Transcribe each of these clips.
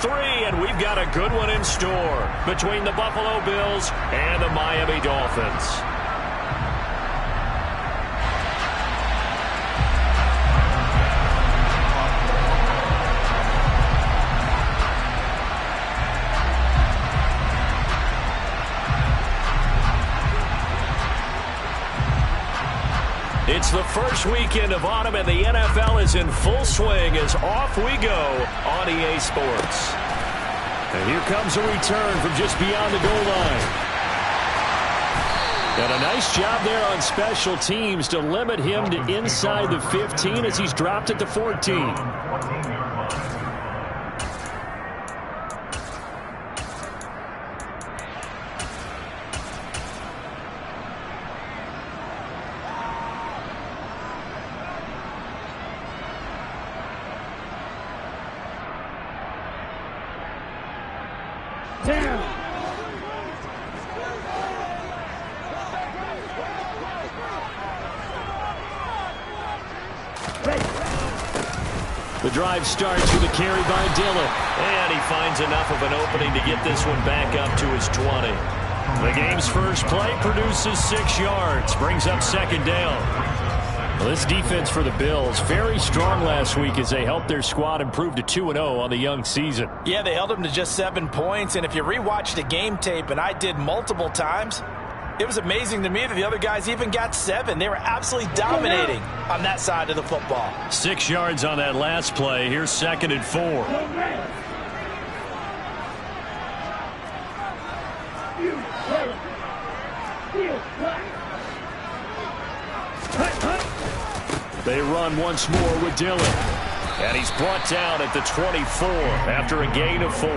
three, and we've got a good one in store between the Buffalo Bills and the Miami Dolphins. It's the first weekend of autumn, and the NFL is in full swing as off we go on EA Sports. And here comes a return from just beyond the goal line. And a nice job there on special teams to limit him to inside the 15 as he's dropped it to 14. The drive starts with a carry by Dillon. And he finds enough of an opening to get this one back up to his 20. The game's first play produces 6 yards. Brings up second down. Well, this defense for the Bills, very strong last week as they helped their squad improve to 2-0 on the young season. Yeah, they held them to just 7 points. And if you rewatch the game tape, and I did multiple times, it was amazing to me that the other guys even got 7. They were absolutely dominating on that side of the football. 6 yards on that last play. Here's 2nd and 4. They run once more with Dillon. And he's brought down at the 24 after a gain of 4.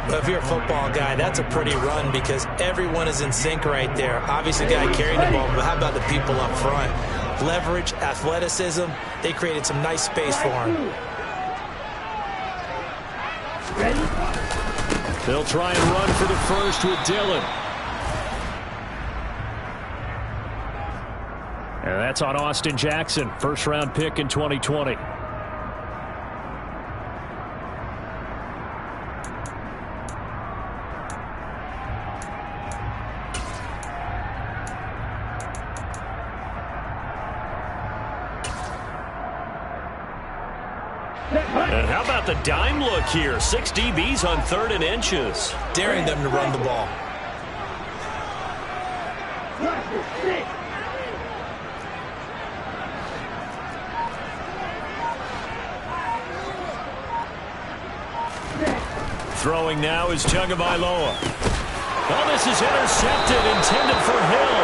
But if you're a football guy, that's a pretty run because everyone is in sync right there. Obviously, the guy carrying the ball, but how about the people up front? Leverage, athleticism, they created some nice space for him. They'll try and run for the first with Dillon. And that's on Austin Jackson, first-round pick in 2020. And how about the dime look here? 6 DBs on 3rd and inches. Daring them to run the ball. Throwing now is Tagovailoa. Oh, this is intercepted, intended for Hill.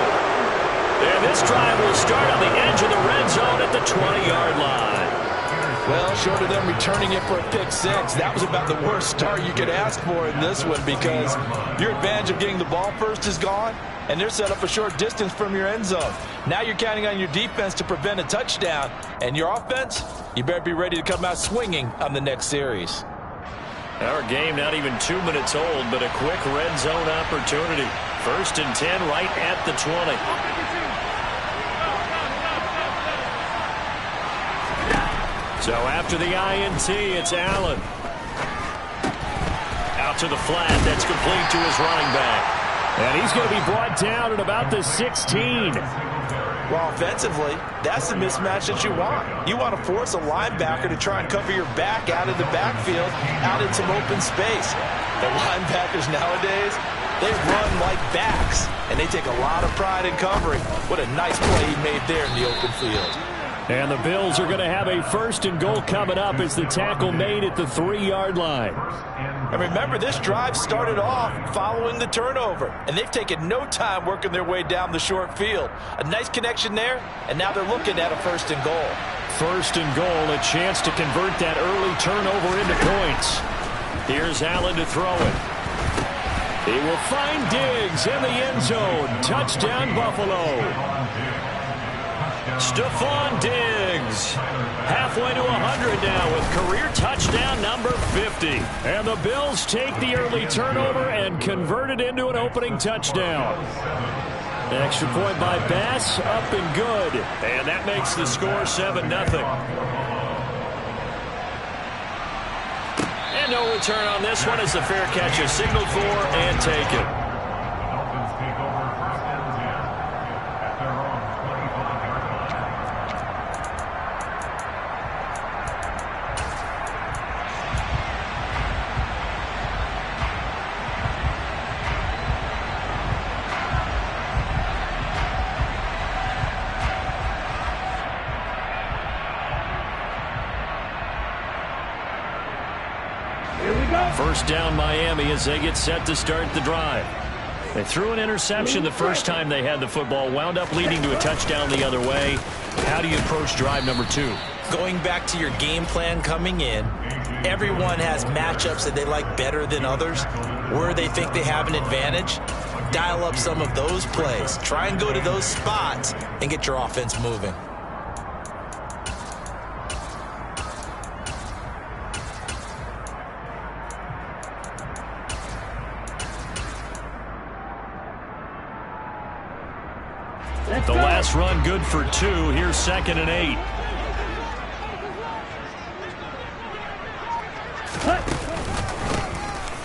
And this drive will start on the edge of the red zone at the 20-yard line. Well, short of them returning it for a pick 6, that was about the worst start you could ask for in this one because your advantage of getting the ball first is gone, and they're set up a short distance from your end zone. Now you're counting on your defense to prevent a touchdown, and your offense, you better be ready to come out swinging on the next series. Our game not even 2 minutes old, but a quick red zone opportunity. 1st and 10 right at the 20. So after the INT, it's Allen. Out to the flat. That's complete to his running back. And he's going to be brought down at about the 16. Well, offensively, that's the mismatch that you want. You want to force a linebacker to try and cover your back out of the backfield, out in some open space. The linebackers nowadays, they run like backs, and they take a lot of pride in covering. What a nice play he made there in the open field. And the Bills are going to have a 1st and goal coming up as the tackle made at the 3-yard line. And remember, this drive started off following the turnover, and they've taken no time working their way down the short field. A nice connection there, and now they're looking at a 1st and goal. 1st and goal, a chance to convert that early turnover into points. Here's Allen to throw it. He will find Diggs in the end zone. Touchdown, Buffalo. Stephon Diggs, halfway to 100 now with career touchdown number 50. And the Bills take the early turnover and convert it into an opening touchdown. Extra point by Bass, up and good. And that makes the score 7-0. And And no return on this one as the fair catch is signaled for and taken. First down Miami as they get set to start the drive. They threw an interception the first time they had the football, wound up leading to a touchdown the other way. How do you approach drive number 2? Going back to your game plan coming in, everyone has matchups that they like better than others, where they think they have an advantage. Dial up some of those plays. Try and go to those spots and get your offense moving. The last run good for 2. Here's 2nd and 8.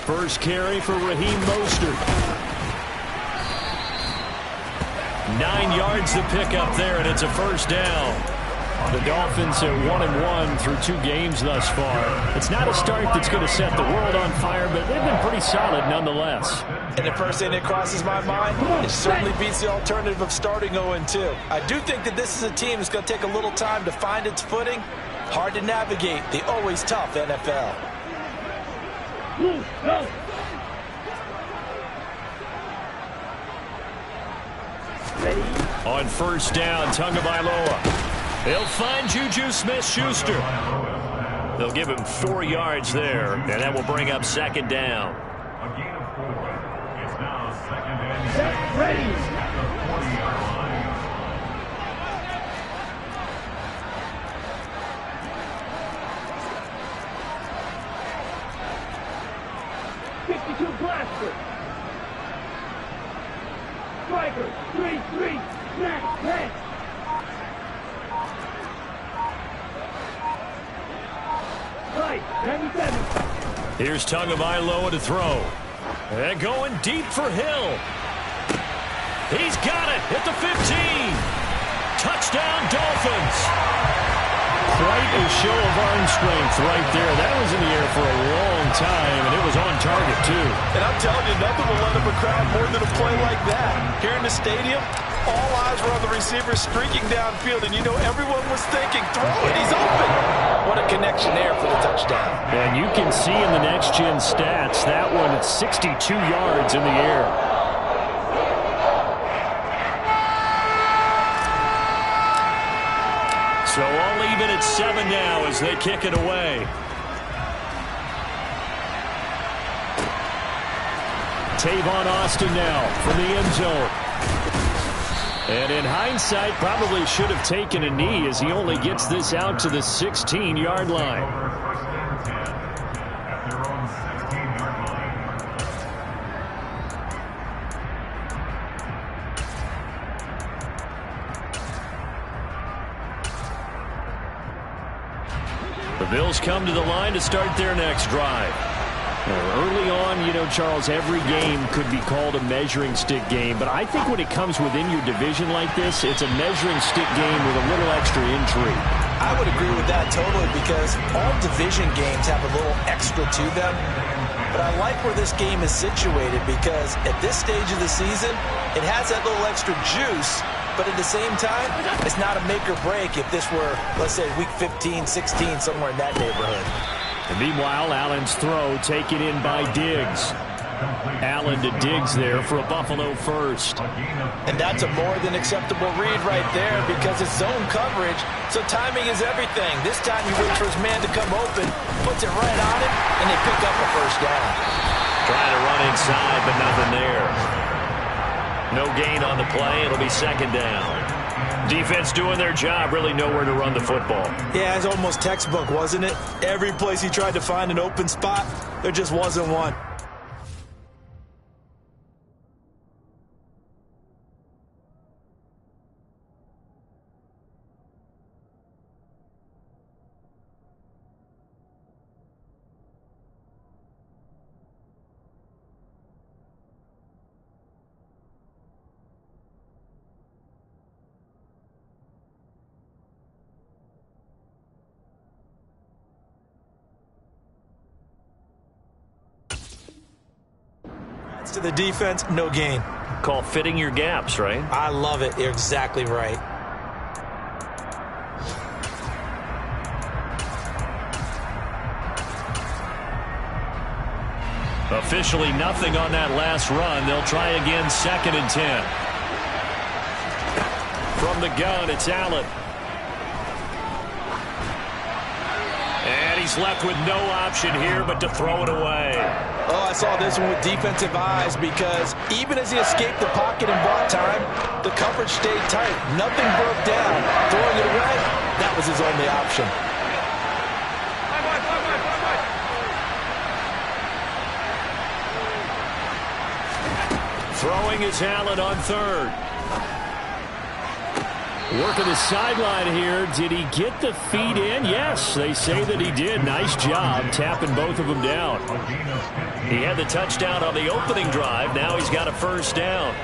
First carry for Raheem Mostert. 9 yards to pick up there, and it's a first down. The Dolphins at 1-1 through 2 games thus far. It's not a start that's going to set the world on fire, but they've been pretty solid nonetheless. And the first thing that crosses my mind, it certainly beats the alternative of starting 0-2. I do think that this is a team that's going to take a little time to find its footing. Hard to navigate the always tough NFL. On first down, Tagovailoa. They'll find Juju Smith-Schuster. They'll give him 4 yards there, and that will bring up 2nd down. A gain of 4. It's now 2nd and 6. Ready. At the 40-yard line. Blaster. Striker, 3-3, snap, head. Right, 97. Here's Tagovailoa to throw. And going deep for Hill. He's got it at the 15. Touchdown, Dolphins. Quite a show of arm strength right there. That was in the air for a long time, and it was on target, too. And I'm telling you, nothing will let up a crowd more than a play like that. Here in the stadium, all eyes were on the receiver streaking downfield, and you know everyone was thinking, throw it, he's open. What a connection there for the touchdown. And you can see in the next-gen stats, that one at 62 yards in the air. So all even at 7 now as they kick it away. Tavon Austin now from the end zone. And in hindsight, probably should have taken a knee as he only gets this out to the 16-yard line. The Bills come to the line to start their next drive. Early on, you know, Charles, every game could be called a measuring stick game, but I think when it comes within your division like this, it's a measuring stick game with a little extra intrigue. I would agree with that totally because all division games have a little extra to them. But I like where this game is situated because at this stage of the season, it has that little extra juice. But at the same time, it's not a make or break if this were, let's say, week 15, 16, somewhere in that neighborhood. And meanwhile, Allen's throw taken in by Diggs. Allen to Diggs there for a Buffalo first. And that's a more than acceptable read right there because it's zone coverage, so timing is everything. This time he waits for his man to come open, puts it right on him, and they pick up a first down. Trying to run inside, but nothing there. No gain on the play. It'll be 2nd down. Defense doing their job, really nowhere to run the football. Yeah, it's almost textbook, wasn't it? Every place he tried to find an open spot, there just wasn't one. to the defense, no gain. Call fitting your gaps, right? I love it. You're exactly right. Officially nothing on that last run. They'll try again, 2nd and 10. From the gun, it's Allen. And he's left with no option here but to throw it away. Oh, I saw this one with defensive eyes because even as he escaped the pocket and bought time, the coverage stayed tight. Nothing broke down. Throwing it away, that was his only option. Throwing is Allen on 3rd. Working the sideline here. Did he get the feet in? Yes, they say that he did. Nice job tapping both of them down. He had the touchdown on the opening drive. Now he's got a 1st down.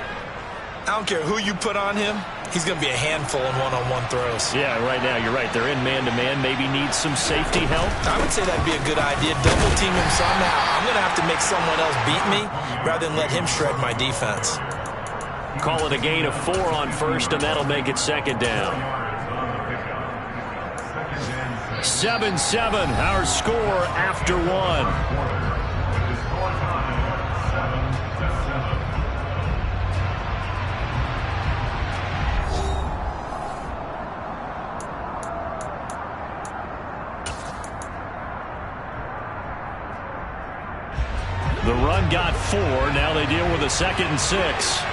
I don't care who you put on him. He's going to be a handful in one-on-one throws. Yeah, right now you're right. They're in man-to-man. Maybe needs some safety help. I would say that'd be a good idea. Double team him somehow. I'm going to have to make someone else beat me rather than let him shred my defense. Call it a gain of 4 on 1st, and that'll make it 2nd down. 7-7, our score after 1. The run got 4. Now they deal with a 2nd and 6.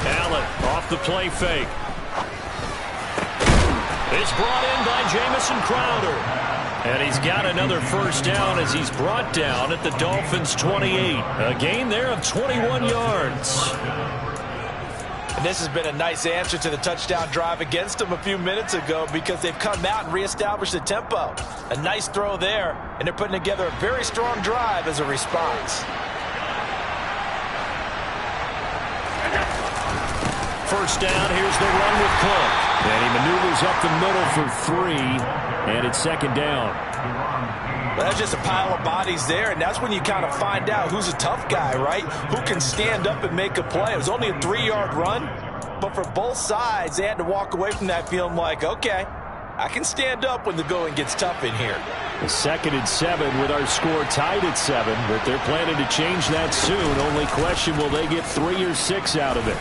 Allen off the play fake. It's brought in by Jamison Crowder. And he's got another 1st down as he's brought down at the Dolphins' 28. A gain there of 21 yards. And this has been a nice answer to the touchdown drive against them a few minutes ago because they've come out and reestablished the tempo. A nice throw there, and they're putting together a very strong drive as a response. 1st down, here's the run with Cook. And he maneuvers up the middle for 3, and it's 2nd down. Well, that's just a pile of bodies there, and that's when you kind of find out who's a tough guy, right? Who can stand up and make a play. It was only a 3-yard run, but for both sides, they had to walk away from that feeling like, okay, I can stand up when the going gets tough in here. The 2nd and 7 with our score tied at 7, but they're planning to change that soon. Only question, will they get 3 or 6 out of it?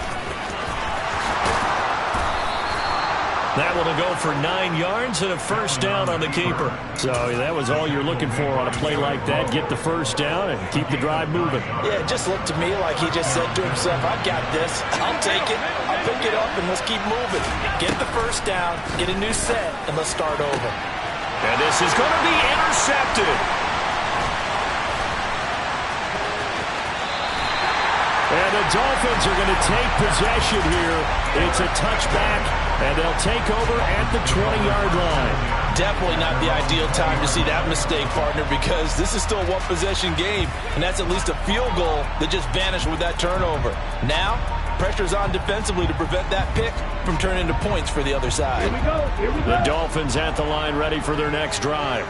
That one will go for 9 yards and a 1st down on the keeper. So that was all you're looking for on a play like that. Get the 1st down and keep the drive moving. Yeah, it just looked to me like he just said to himself, I've got this. I'll take it. I'll pick it up and let's keep moving. Get the 1st down, get a new set, and let's start over. And this is going to be intercepted. And the Dolphins are going to take possession here. It's a touchback, and they'll take over at the 20-yard line. Definitely not the ideal time to see that mistake, partner, because this is still a one-possession game, and that's at least a field goal that just vanished with that turnover. Now, pressure's on defensively to prevent that pick from turning into points for the other side. Here we go. The Dolphins at the line ready for their next drive.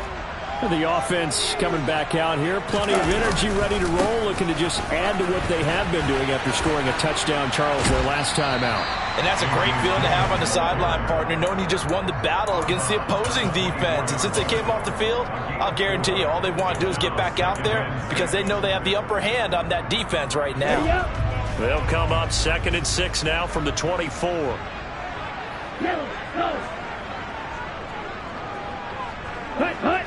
The offense coming back out here. Plenty of energy, ready to roll, looking to just add to what they have been doing after scoring a touchdown, Charles, their last time out. And that's a great feeling to have on the sideline, partner, knowing you just won the battle against the opposing defense. And since they came off the field, I'll guarantee you all they want to do is get back out there because they know they have the upper hand on that defense right now. They'll come up 2nd and 6 now from the 24. Yellow, go. Hut.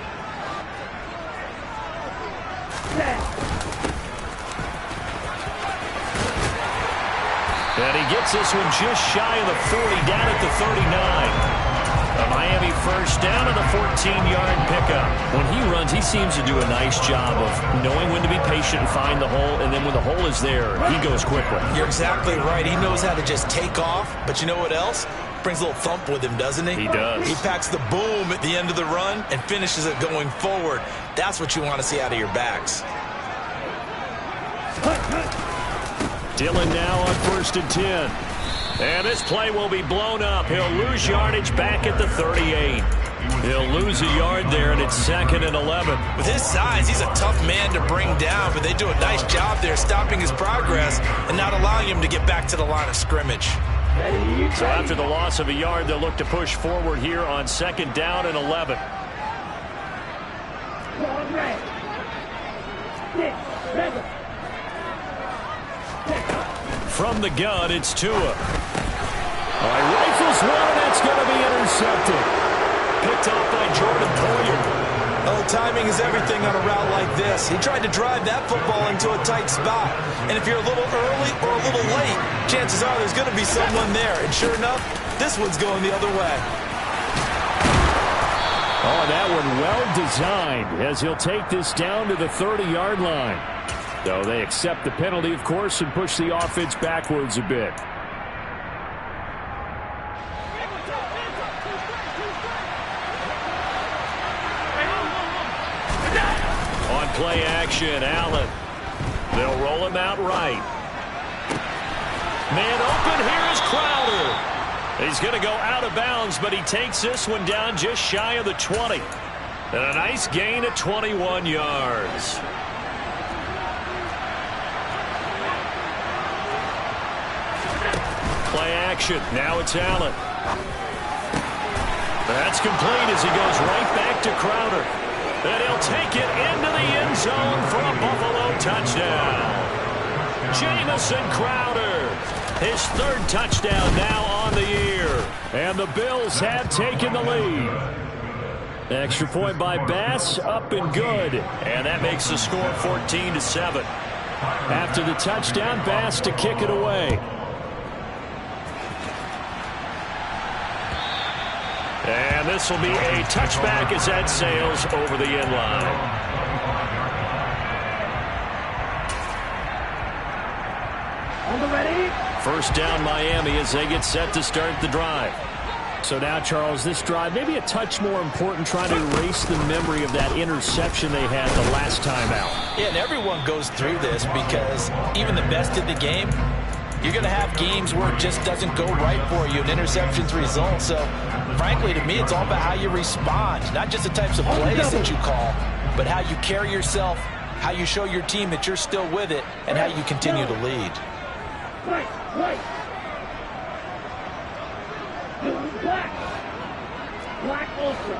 And he gets this one just shy of the 40, down at the 39. A Miami 1st down and a 14-yard pickup. When he runs, he seems to do a nice job of knowing when to be patient and find the hole, and then when the hole is there, he goes quickly. You're exactly right. He knows how to just take off, but you know what else? Brings a little thump with him, doesn't he? He does. He packs the boom at the end of the run and finishes it going forward. That's what you want to see out of your backs. Dillon now on 1st and 10. And this play will be blown up. He'll lose yardage back at the 38. He'll lose a yard there, and it's 2nd and 11. With his size, he's a tough man to bring down, but they do a nice job there stopping his progress and not allowing him to get back to the line of scrimmage. So after the loss of a yard, they'll look to push forward here on 2nd down and 11. From the gun, it's Tua. Rifles one, that's going to be intercepted. Picked off by Jordan Poyer. Oh, timing is everything on a route like this. He tried to drive that football into a tight spot. And if you're a little early or a little late, chances are there's going to be someone there. And sure enough, this one's going the other way. Oh, that one well designed as he'll take this down to the 30-yard line. Though they accept the penalty, of course, and push the offense backwards a bit. On play action, Allen. They'll roll him out right. Man open, here is Crowder. He's going to go out of bounds, but he takes this one down just shy of the 20. And a nice gain of 21 yards. Play action. Now it's Allen. That's complete as he goes right back to Crowder. And he'll take it into the end zone for a Buffalo touchdown. Jamison Crowder, his 3rd touchdown now on the year. And the Bills have taken the lead. Extra point by Bass, up and good. And that makes the score 14-7. After the touchdown, Bass to kick it away. And this will be a touchback as that sails over the end line. On the ready. 1st down Miami as they get set to start the drive. So now, Charles, this drive maybe a touch more important, trying to erase the memory of that interception they had the last time out. Yeah, and everyone goes through this because even the best in the game, you're going to have games where it just doesn't go right for you, and interceptions result. So, frankly, to me, it's all about how you respond, not just the types of plays that you call, but how you carry yourself, how you show your team that you're still with it, and how you continue to lead. White. Black. Black ultra.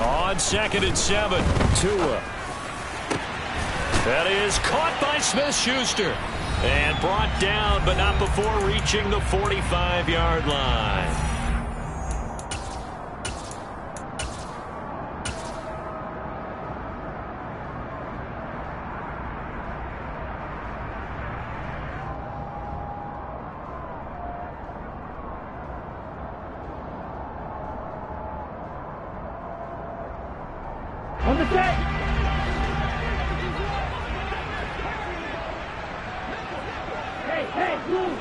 On 2nd and 7, Tua. That is caught by Smith-Schuster. And brought down, but not before reaching the 45-yard line. On the set. Hey, blue.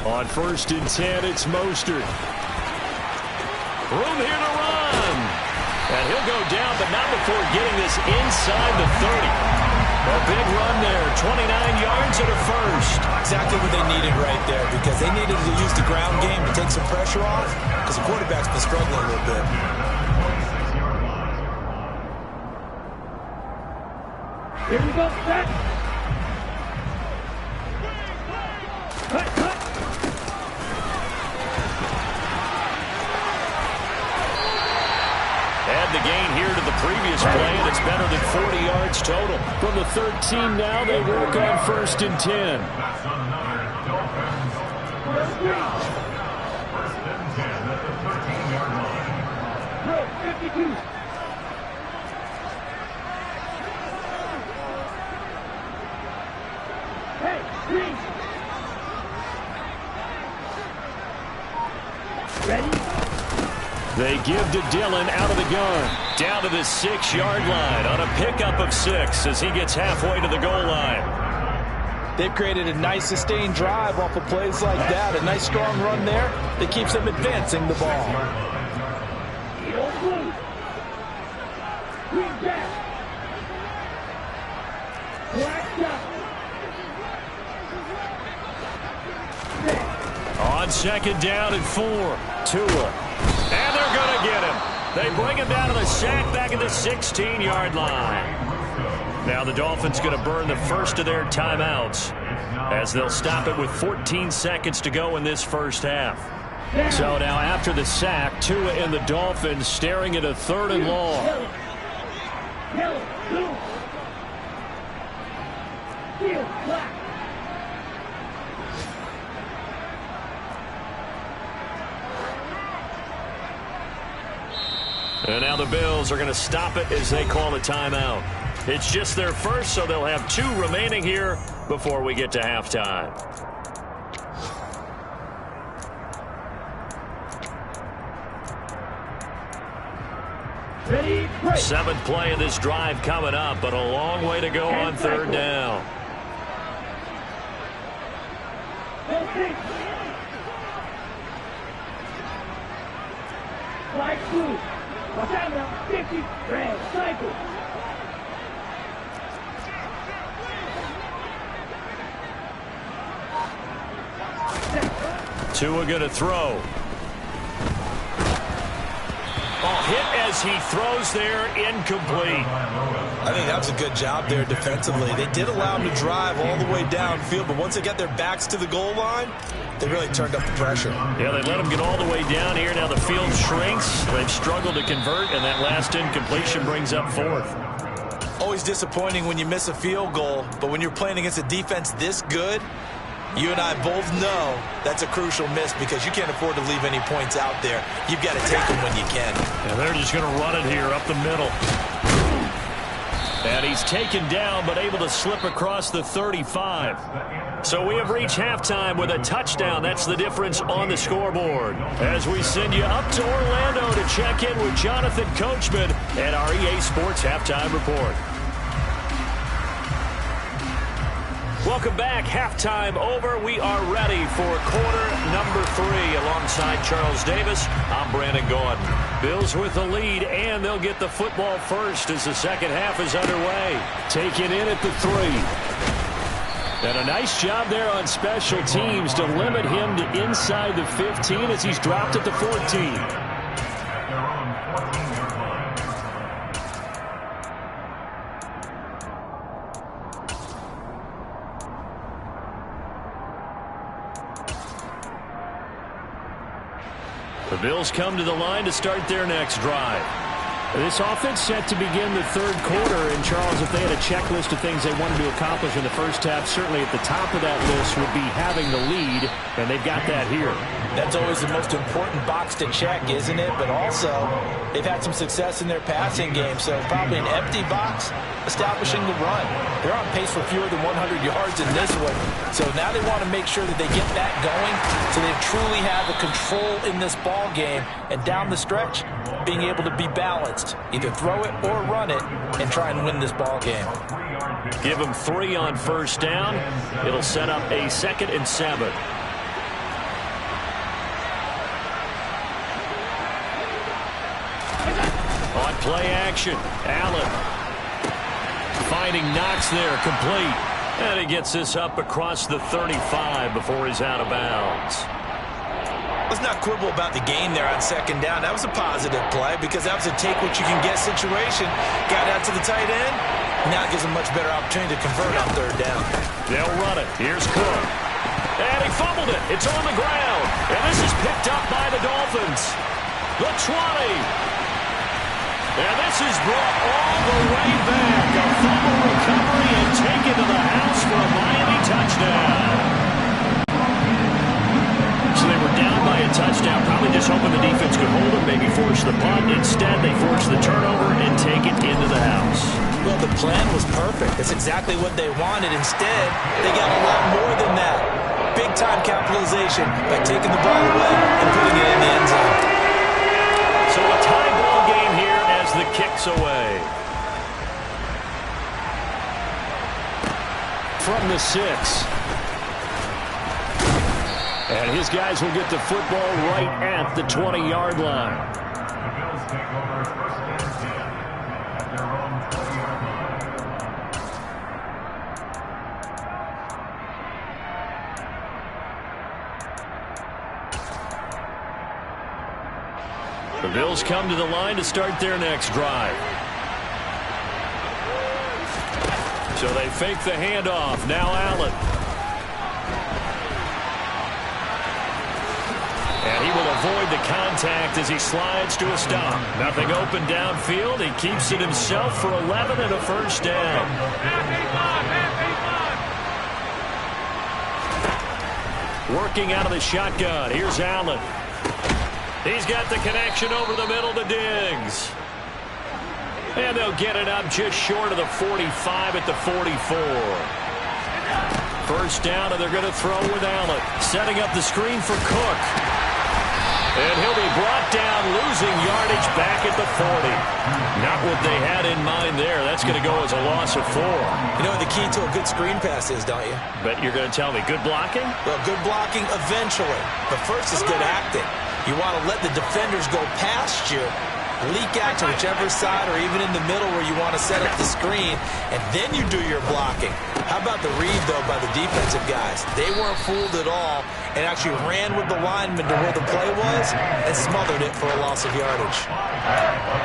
On 1st and 10, it's Mostert. Room here to run. And he'll go down, but not before getting this inside the 30. A big run there, 29 yards and a 1st. Exactly what they needed right there, because they needed to use the ground game to take some pressure off, because the quarterback's been struggling a little bit. Here we go, set. Cut. Add the gain here to the previous play, and it's better than 40 yards total. From the 13 now, they work on 1st and 10. That's another Dolphins. First and 10 at the 13-yard line. 52. Hey, green. Ready? They give to Dillon out of the gun. Down to the 6-yard line on a pickup of 6 as he gets halfway to the goal line. They've created a nice sustained drive off of plays like that. A nice strong run there that keeps them advancing the ball. Old blue. Green jack. Black On second down and 4, Tua. And they're going to get him. They bring him down to the sack back at the 16-yard line. Now the Dolphins going to burn the first of their timeouts as they'll stop it with 14 seconds to go in this first half. So now after the sack, Tua and the Dolphins staring at a 3rd and long. And now the Bills are going to stop it as they call a timeout. It's just their first, so they'll have 2 remaining here before we get to halftime. Ready, break. 7th play of this drive coming up, but a long way to go on 3rd down. Flag two. Watch out now. 50. Red. Cycle. Tua going to throw. Hit as he throws there, incomplete. I think that was a good job there defensively. They did allow him to drive all the way downfield, but once they got their backs to the goal line, they really turned up the pressure. Yeah, they let him get all the way down here. Now the field shrinks. They've struggled to convert, and that last incompletion brings up 4th. Always disappointing when you miss a field goal, but when you're playing against a defense this good, you and I both know that's a crucial miss because you can't afford to leave any points out there. You've got to take them when you can. And they're just going to run it here up the middle. And he's taken down but able to slip across the 35. So we have reached halftime with a touchdown. That's the difference on the scoreboard. As we send you up to Orlando to check in with Jonathan Coachman at our EA Sports Halftime Report. Welcome back. Halftime over. We are ready for quarter number 3 alongside Charles Davis. I'm Brandon Gordon. Bills with the lead, and they'll get the football first as the second half is underway. Taken in at the 3. And a nice job there on special teams to limit him to inside the 15 as he's dropped at the 14. The Bills come to the line to start their next drive. This offense set to begin the 3rd quarter. And, Charles, if they had a checklist of things they wanted to accomplish in the first half, certainly at the top of that list would be having the lead, and they've got that here. That's always the most important box to check, isn't it? But also, they've had some success in their passing game, so probably an empty box establishing the run. They're on pace for fewer than 100 yards in this one. So now they want to make sure that they get that going so they truly have the control in this ball game. And down the stretch, being able to be balanced. Either throw it or run it and try and win this ball game. Give them 3 on first down. It'll set up a 2nd and 7. On play action, Allen finding Knox there, complete. And he gets this up across the 35 before he's out of bounds. Let's not quibble about the gain there on second down. That was a positive play because that was a take-what-you-can-get situation. Got out to the tight end. Now it gives them much better opportunity to convert on 3rd down. They'll run it. Here's Cook. And he fumbled it. It's on the ground. And this is picked up by the Dolphins. The 20. And this is brought all the way back. A fumble recovery and taken to the house for a Miami touchdown. So they were down by a touchdown, probably just hoping the defense could hold them, maybe force the punt. Instead, they force the turnover and take it into the house. Well, the plan was perfect. That's exactly what they wanted. Instead, they got a lot more than that. Big-time capitalization by taking the ball away and putting it in the end zone. So a tie ball game here as the kick's away. From the 6. And his guys will get the football right at the 20-yard line. The Bills take over 1st and 10 at their own 20-yard line. The Bills come to the line to start their next drive. So they fake the handoff. Now Allen. And he will avoid the contact as he slides to a stop. Nothing open downfield. He keeps it himself for 11 and a first down. Working out of the shotgun. Here's Allen. He's got the connection over the middle to Diggs. And they'll get it up just short of the 45 at the 44. First down, and they're going to throw with Allen. Setting up the screen for Cook. And he'll be brought down, losing yardage back at the 40. Not what they had in mind there. That's going to go as a loss of 4. You know what the key to a good screen pass is, don't you? But you're going to tell me, good blocking? Well, good blocking eventually. But first is good acting. You want to let the defenders go past you, leak out to whichever side or even in the middle where you want to set up the screen, and then you do your blocking. How about the read, though, by the defensive guys? They weren't fooled at all and actually ran with the lineman to where the play was and smothered it for a loss of yardage.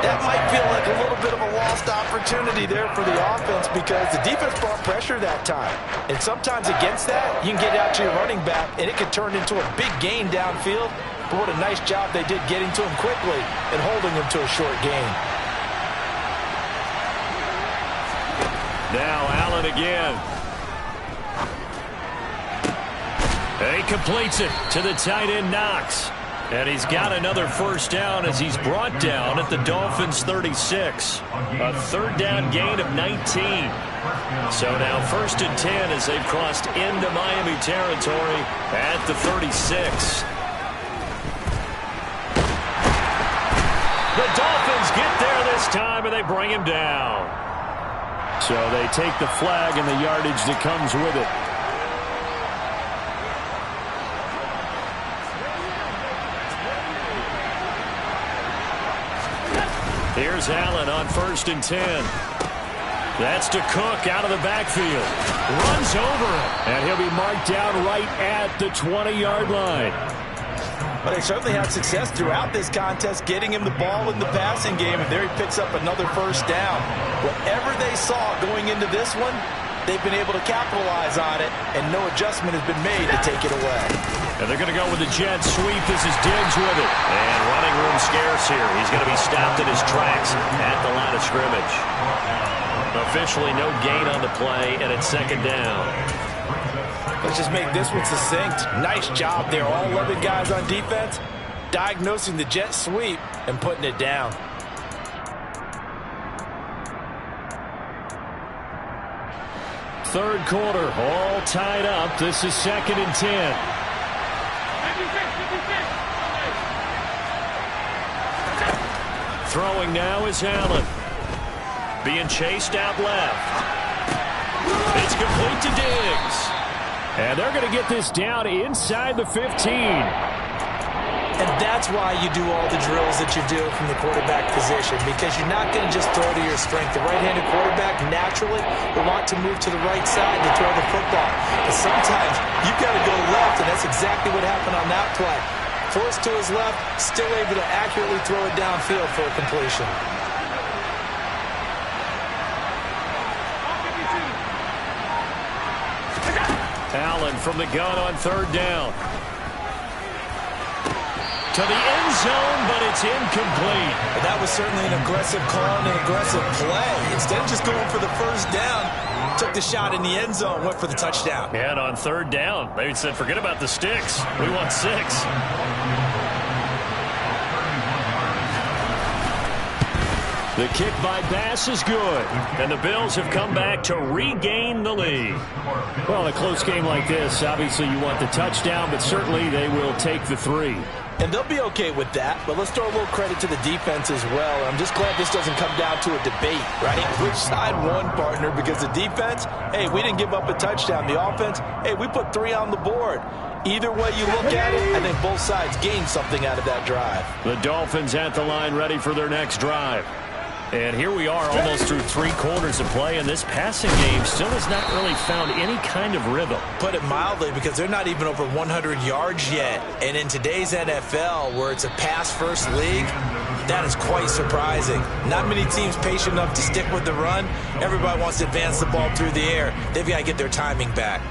That might feel like a little bit of a lost opportunity there for the offense because the defense brought pressure that time. And sometimes against that, you can get out to your running back, and it could turn into a big gain downfield. But what a nice job they did getting to him quickly and holding him to a short gain. Now Allen again. And he completes it to the tight end Knox. And he's got another first down as he's brought down at the Dolphins' 36. A third down gain of 19. So now 1st and 10 as they've crossed into Miami territory at the 36. The Dolphins get there this time, and they bring him down. So they take the flag and the yardage that comes with it. Here's Allen on 1st and 10. That's to Cook out of the backfield. Runs over it, and he'll be marked down right at the 20-yard line. But they certainly had success throughout this contest, getting him the ball in the passing game, and there he picks up another first down. Whatever they saw going into this one, they've been able to capitalize on it, and no adjustment has been made to take it away. And they're going to go with the jet sweep. This is Diggs with it. And running room scarce here. He's going to be stopped in his tracks at the line of scrimmage. Officially no gain on the play, and it's 2nd down. Let's just make this one succinct. Nice job there. All 11 guys on defense diagnosing the jet sweep and putting it down. Third quarter, all tied up. This is 2nd and 10. Throwing now is Allen. Being chased out left. It's complete to Diggs. And they're going to get this down inside the 15. And that's why you do all the drills that you do from the quarterback position, because you're not going to just throw to your strength. The right-handed quarterback naturally will want to move to the right side to throw the football. But sometimes you've got to go left, and that's exactly what happened on that play. Forced to his left, still able to accurately throw it downfield for a completion. Allen from the gun on 3rd down. To the end zone, but it's incomplete. That was certainly an aggressive call and an aggressive play. Instead of just going for the first down, took the shot in the end zone, went for the touchdown. And on 3rd down, they said, forget about the sticks. We want 6. The kick by Bass is good, and the Bills have come back to regain the lead. Well, in a close game like this, obviously you want the touchdown, but certainly they will take the 3. And they'll be okay with that, but let's throw a little credit to the defense as well. I'm just glad this doesn't come down to a debate, right? Which side won, partner? Because the defense, hey, we didn't give up a touchdown. The offense, hey, we put 3 on the board. Either way you look at it, I think both sides gained something out of that drive. The Dolphins at the line ready for their next drive. And here we are almost through 3 quarters of play, and this passing game still has not really found any kind of rhythm. Put it mildly, because they're not even over 100 yards yet. And in today's NFL, where it's a pass-first league, That is quite surprising. Not many teams patient enough to stick with the run. Everybody wants to advance the ball through the air. They've got to get their timing back.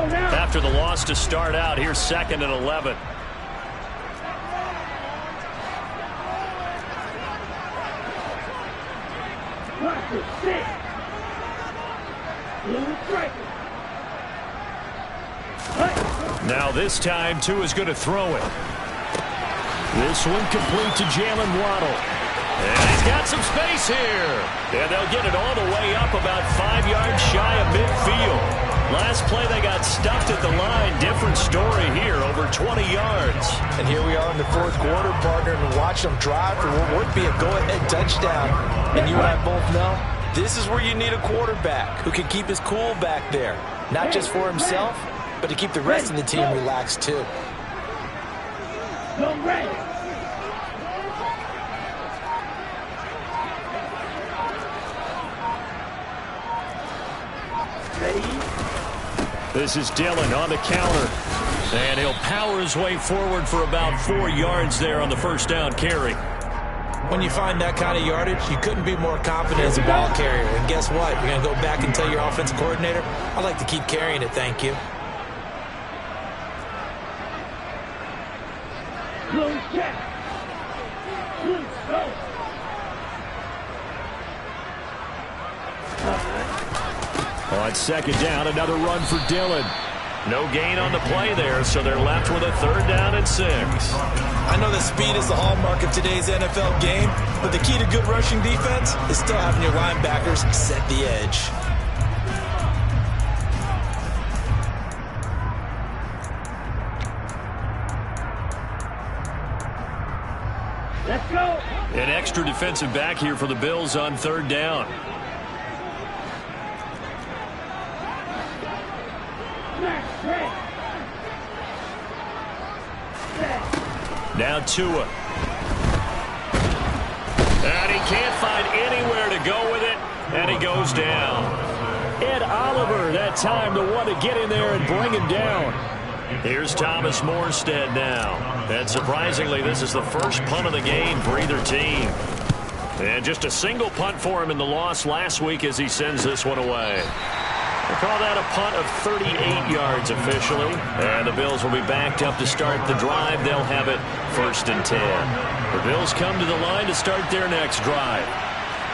After the loss to start out, here's 2nd and 11. Now this time, Tua's going to throw it. This one complete to Jalen Waddle. And he's got some space here. And they'll get it all the way up about 5 yards shy of midfield. Last play, they got stuffed at the line. Different story here, over 20 yards. And here we are in the 4th quarter, partner, and watch them drive for what would be a go-ahead touchdown. And you and I both know, this is where you need a quarterback who can keep his cool back there. Not just for himself, but to keep the rest of the team relaxed, too. This is Dillon on the counter. And he'll power his way forward for about 4 yards there on the first down carry. When you find that kind of yardage, you couldn't be more confident as a ball carrier. And guess what? You're going to go back and tell your offensive coordinator, I'd like to keep carrying it, thank you. On 2nd down, another run for Dillon. No gain on the play there, so they're left with a 3rd down and 6. I know that speed is the hallmark of today's NFL game, but the key to good rushing defense is still having your linebackers set the edge. Let's go. An extra defensive back here for the Bills on 3rd down. Now Tua. And he can't find anywhere to go with it, and he goes down. Ed Oliver, that time the one to get in there and bring him down. Here's Thomas Morstead now. And surprisingly, this is the first punt of the game for either team. And just a single punt for him in the loss last week as he sends this one away. We'll call that a punt of 38 yards officially. And the Bills will be backed up to start the drive. They'll have it 1st and 10. The Bills come to the line to start their next drive.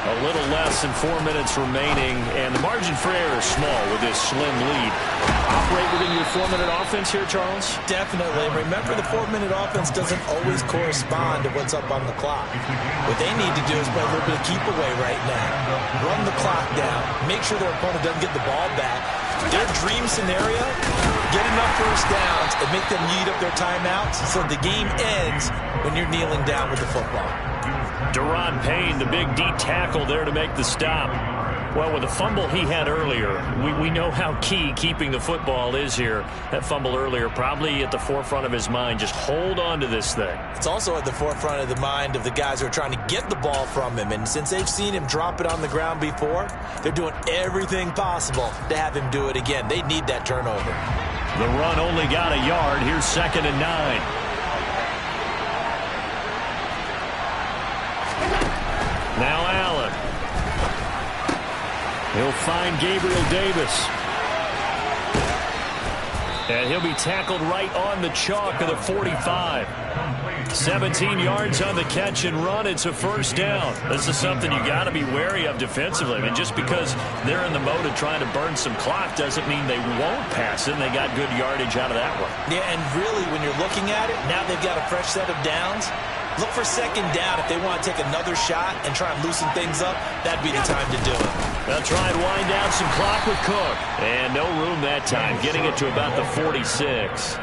A little less than 4 minutes remaining, and the margin for error is small with this slim lead. Operate within your 4-minute offense here, Charles? Definitely. Remember, the 4-minute offense doesn't always correspond to what's up on the clock. What they need to do is play a little bit of keep away right now. Run the clock down. Make sure their opponent doesn't get the ball back. Their dream scenario, get enough first downs and make them eat up their timeouts so the game ends when you're kneeling down with the football. Deron Payne, the big D tackle there to make the stop. Well, with the fumble he had earlier, we know how key keeping the football is here. That fumble earlier probably at the forefront of his mind. Just hold on to this thing. It's also at the forefront of the mind of the guys who are trying to get the ball from him. And since they've seen him drop it on the ground before, they're doing everything possible to have him do it again. They need that turnover. The run only got a yard. Here's 2nd and 9. Now Allen. He'll find Gabriel Davis. And he'll be tackled right on the chalk of the 45. 17 yards on the catch and run. It's a 1st down. This is something you got to be wary of defensively. I mean, just because they're in the mode of trying to burn some clock doesn't mean they won't pass it. And they got good yardage out of that one. Yeah, and really, when you're looking at it, now they've got a fresh set of downs. Look for 2nd down if they want to take another shot and try and loosen things up. That'd be the time to do it. They'll try and wind down some clock with Cook. And no room that time, getting it to about the 46.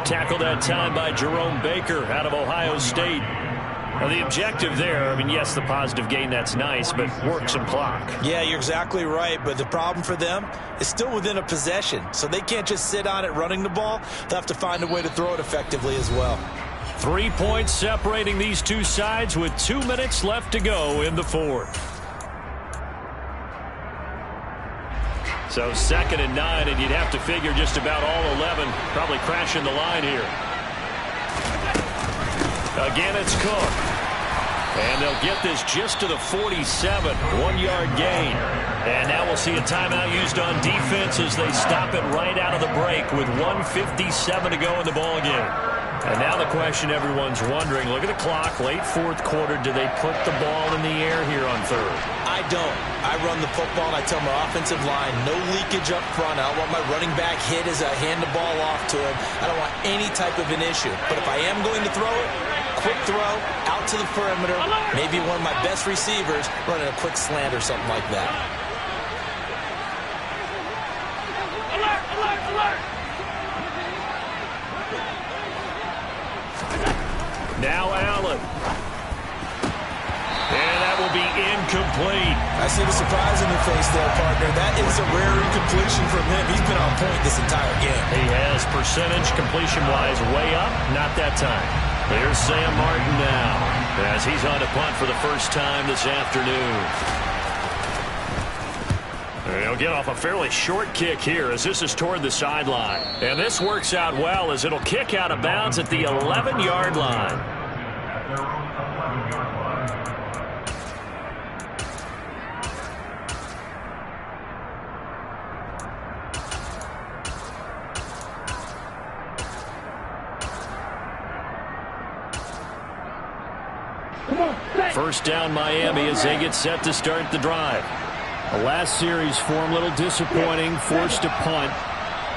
Tackled that time by Jerome Baker out of Ohio State. Now, the objective there, I mean, yes, the positive gain, that's nice, but work some clock. Yeah, you're exactly right, but the problem for them is still within a possession, so they can't just sit on it running the ball. They'll have to find a way to throw it effectively as well. 3 points separating these two sides with 2 minutes left to go in the fourth. So 2nd and 9, and you'd have to figure just about all 11 probably crashing the line here. Again, it's Cook. And they'll get this just to the 47, 1-yard gain. And now we'll see a timeout used on defense as they stop it right out of the break with 1:57 to go in the ballgame. And now the question everyone's wondering, look at the clock, late fourth quarter, do they put the ball in the air here on third? I don't. I run the football, and I tell my offensive line, no leakage up front. I don't want my running back hit as I hand the ball off to him. I don't want any type of an issue. But if I am going to throw it, quick throw, out to the perimeter, maybe one of my best receivers running a quick slant or something like that. Alert, alert, alert! Now Allen. And that will be incomplete. I see the surprise in your face there, partner. That is a rare incompletion from him. He's been on point this entire game. He has percentage completion-wise way up, not that time. Here's Sam Martin now as he's on to punt for the first time this afternoon. He'll get off a fairly short kick here as this is toward the sideline. And this works out well as it'll kick out of bounds at the 11-yard line. First down Miami as they get set to start the drive. The last series for them a little disappointing, forced to punt.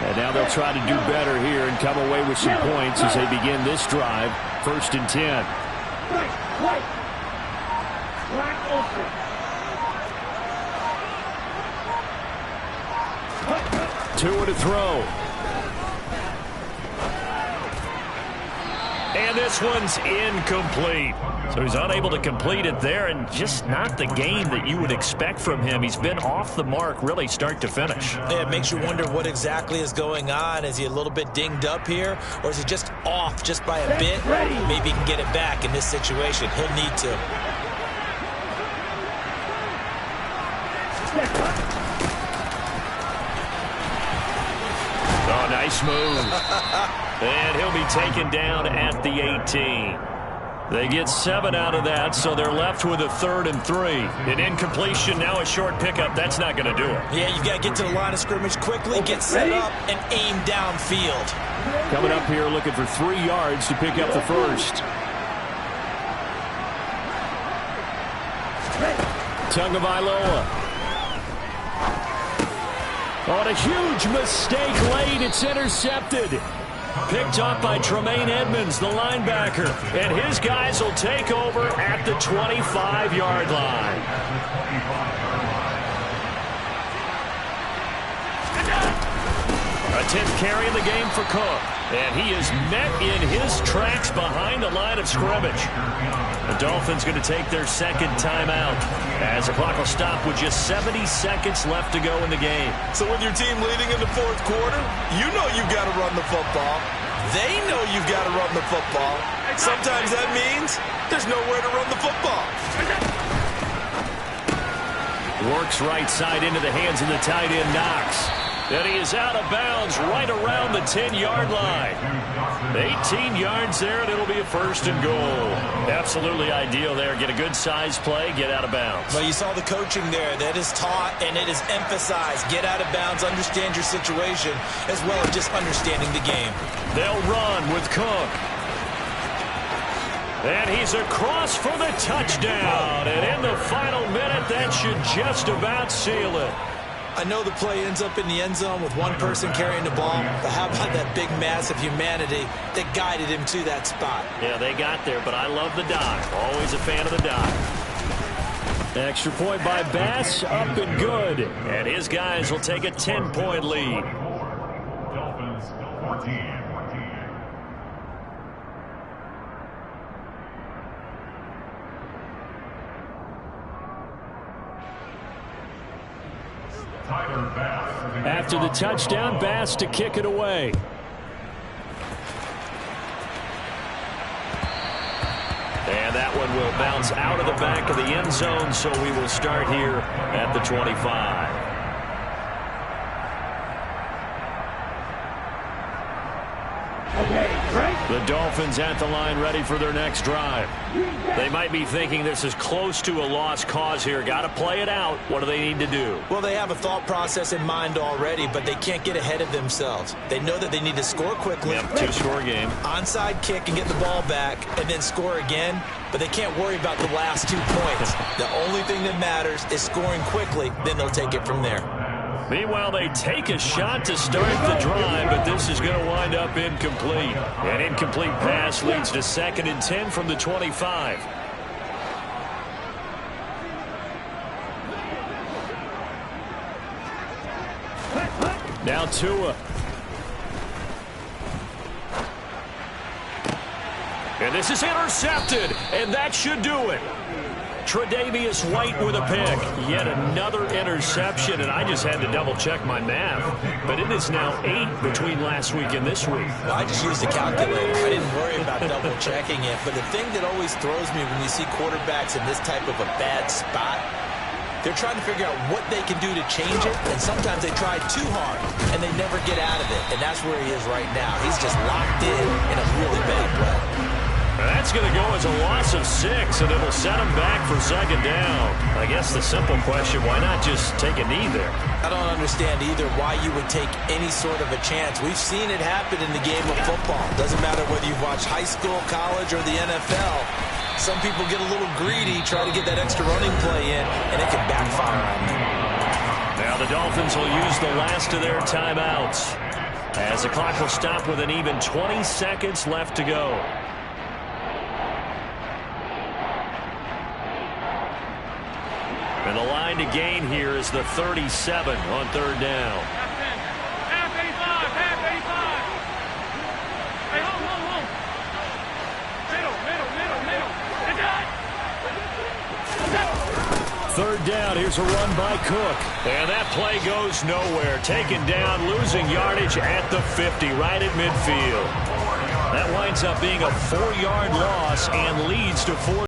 And now they'll try to do better here and come away with some points as they begin this drive. 1st and 10. Two to throw. And this one's incomplete. So he's unable to complete it there, and just not the game that you would expect from him. He's been off the mark really start to finish. Yeah, it makes you wonder what exactly is going on. Is he a little bit dinged up here, or is he just off just by a bit? Maybe he can get it back in this situation. He'll need to. Oh, nice move. And he'll be taken down at the 18. They get 7 out of that, so they're left with a 3rd and 3. An incompletion, now a short pickup. That's not going to do it. Yeah, you've got to get to the line of scrimmage quickly, get set up, and aim downfield. Coming up here looking for 3 yards to pick up the first. Tagovailoa. On a huge mistake late, it's intercepted. Picked up by Tremaine Edmonds, the linebacker. And his guys will take over at the 25-yard line. A 10th carry in the game for Cook. And he is met in his tracks behind the line of scrimmage. The Dolphins going to take their 2nd timeout as the clock will stop with just 70 seconds left to go in the game. So with your team leading in the 4th quarter, you know you've got to run the football. They know you've got to run the football. Sometimes that means there's nowhere to run the football. Works right side into the hands of the tight end, Knox. And he is out of bounds right around the 10-yard line. 18 yards there, and it'll be a 1st and goal. Absolutely ideal there. Get a good size play, get out of bounds. Well, you saw the coaching there. That is taught and it is emphasized. Get out of bounds, understand your situation, as well as just understanding the game. They'll run with Cook. And he's across for the touchdown. And in the final minute, that should just about seal it. I know the play ends up in the end zone with one person carrying the ball, but how about that big mass of humanity that guided him to that spot? Yeah, they got there, but I love the dive. Always a fan of the dive. Extra point by Bass, up and good. And his guys will take a 10-point lead. Dolphins 14. After the touchdown, Bass to kick it away. And that one will bounce out of the back of the end zone, so we will start here at the 25. The Dolphins at the line ready for their next drive. They might be thinking this is close to a lost cause here. Got to play it out. What do they need to do? Well, they have a thought process in mind already, but they can't get ahead of themselves. They know that they need to score quickly. Yep, two-score game. Onside kick and get the ball back and then score again, but they can't worry about the last 2 points. The only thing that matters is scoring quickly, then they'll take it from there. Meanwhile, they take a shot to start the drive, but this is going to wind up incomplete. An incomplete pass leads to 2nd and 10 from the 25. Now Tua. And this is intercepted, and that should do it. Tre'Davious White with a pick. Yet another interception, and I just had to double-check my math. But it is now 8 between last week and this week. Well, I just used a calculator. I didn't worry about double-checking it. But the thing that always throws me when you see quarterbacks in this type of a bad spot, they're trying to figure out what they can do to change it, and sometimes they try too hard, and they never get out of it. And that's where he is right now. He's just locked in a really bad play. That's going to go as a loss of 6, and it'll set him back for 2nd down. I guess the simple question, why not just take a knee there? I don't understand either why you would take any sort of a chance. We've seen it happen in the game of football. Doesn't matter whether you've watched high school, college, or the NFL. Some people get a little greedy, try to get that extra running play in, and it can backfire on them. Now the Dolphins will use the last of their timeouts, as the clock will stop with an even 20 seconds left to go. And the line to gain here is the 37 on 3rd down. Half 85, half 85. Hey, hold. Middle. 3rd down, here's a run by Cook. And that play goes nowhere. Taken down, losing yardage at the 50, right at midfield. That winds up being a 4-yard loss and leads to 4.